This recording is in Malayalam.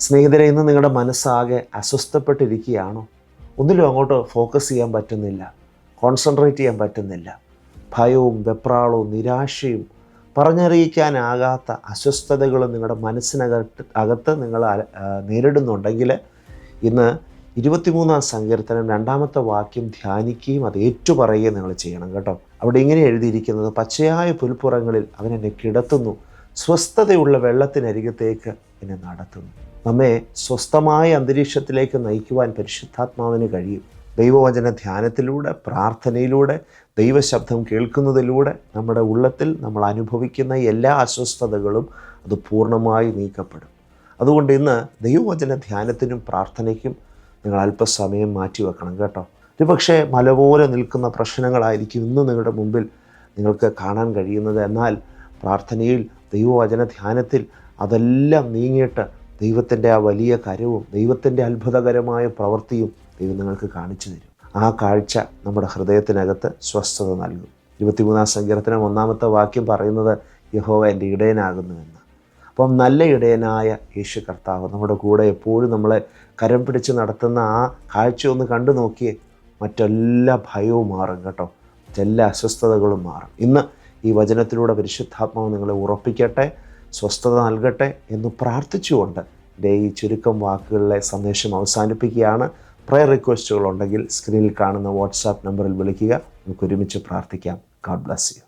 സ്നേഹിതരെ, ഇന്ന് നിങ്ങളുടെ മനസ്സാകെ അസ്വസ്ഥപ്പെട്ടിരിക്കുകയാണോ? ഒന്നിലും അങ്ങോട്ട് ഫോക്കസ് ചെയ്യാൻ പറ്റുന്നില്ല, കോൺസെൻട്രേറ്റ് ചെയ്യാൻ പറ്റുന്നില്ല. ഭയവും വെപ്രാളവും നിരാശയും പറഞ്ഞറിയിക്കാനാകാത്ത അസ്വസ്ഥതകളും നിങ്ങളുടെ മനസ്സിനകത്ത് നിങ്ങൾ നേരിടുന്നുണ്ടെങ്കിൽ ഇന്ന് 23-ാം സങ്കീർത്തനം 2-ാമത്തെ വാക്യം ധ്യാനിക്കുകയും അത് ഏറ്റുപറയുകയും നിങ്ങൾ ചെയ്യണം കേട്ടോ. അവിടെ ഇങ്ങനെ എഴുതിയിരിക്കുന്നത്: പച്ചയായ പുൽപ്പുറങ്ങളിൽ അവൻ എന്നെ കിടത്തുന്നു, സ്വസ്ഥതയുള്ള വെള്ളത്തിനരികത്തേക്ക് എന്നെ നടത്തുന്നു. നമ്മെ സ്വസ്ഥമായ അന്തരീക്ഷത്തിലേക്ക് നയിക്കുവാൻ പരിശുദ്ധാത്മാവിന് കഴിയും. ദൈവവചന ധ്യാനത്തിലൂടെ, പ്രാർത്ഥനയിലൂടെ, ദൈവശബ്ദം കേൾക്കുന്നതിലൂടെ നമ്മുടെ ഉള്ളത്തിൽ നമ്മൾ അനുഭവിക്കുന്ന എല്ലാ അസ്വസ്ഥതകളും അത് പൂർണ്ണമായി നീക്കപ്പെടും. അതുകൊണ്ട് ഇന്ന് ദൈവവചന ധ്യാനത്തിനും പ്രാർത്ഥനയ്ക്കും നിങ്ങൾ അല്പസമയം മാറ്റിവെക്കണം കേട്ടോ. ഒരുപക്ഷെ മല പോലെ നിൽക്കുന്ന പ്രശ്നങ്ങളായിരിക്കും ഇന്ന് നിങ്ങളുടെ മുമ്പിൽ നിങ്ങൾക്ക് കാണാൻ കഴിയുന്നത്. എന്നാൽ പ്രാർത്ഥനയിൽ, ദൈവവചന ധ്യാനത്തിൽ അതെല്ലാം നീങ്ങിയിട്ട് ദൈവത്തിൻ്റെ ആ വലിയ കരവും ദൈവത്തിൻ്റെ അത്ഭുതകരമായ പ്രവൃത്തിയും ദൈവം നിങ്ങൾക്ക് കാണിച്ചു തരും. ആ കാഴ്ച നമ്മുടെ ഹൃദയത്തിനകത്ത് സ്വസ്ഥത നൽകും. 23-ാം സങ്കീർത്തനം 1-ാമത്തെ വാക്യം പറയുന്നത് യഹോവ എൻ്റെ ഇടയനാകുന്നു എന്ന്. അപ്പം നല്ല ഇടയനായ യേശു കർത്താവ് നമ്മുടെ കൂടെ എപ്പോഴും നമ്മളെ കരം പിടിച്ച് നടത്തുന്ന ആ കാഴ്ച ഒന്ന് കണ്ടു നോക്കിയേ, മറ്റെല്ലാ ഭയവും മാറും കേട്ടോ, മറ്റെല്ലാ അസ്വസ്ഥതകളും മാറും. ഇന്ന് ഈ വചനത്തിലൂടെ പരിശുദ്ധാത്മാവ് നിങ്ങളെ ഉറപ്പിക്കട്ടെ, സ്വസ്ഥത നൽകട്ടെ എന്ന് പ്രാർത്ഥിച്ചുകൊണ്ട് എൻ്റെ ഈ ചുരുക്കം വാക്കുകളിലെ സന്ദേശം അവസാനിപ്പിക്കുകയാണ്. പ്രയർ റിക്വസ്റ്റുകളുണ്ടെങ്കിൽ സ്ക്രീനിൽ കാണുന്ന വാട്സാപ്പ് നമ്പറിൽ വിളിക്കുക. നമുക്ക് ഒരുമിച്ച് പ്രാർത്ഥിക്കാം. God bless you.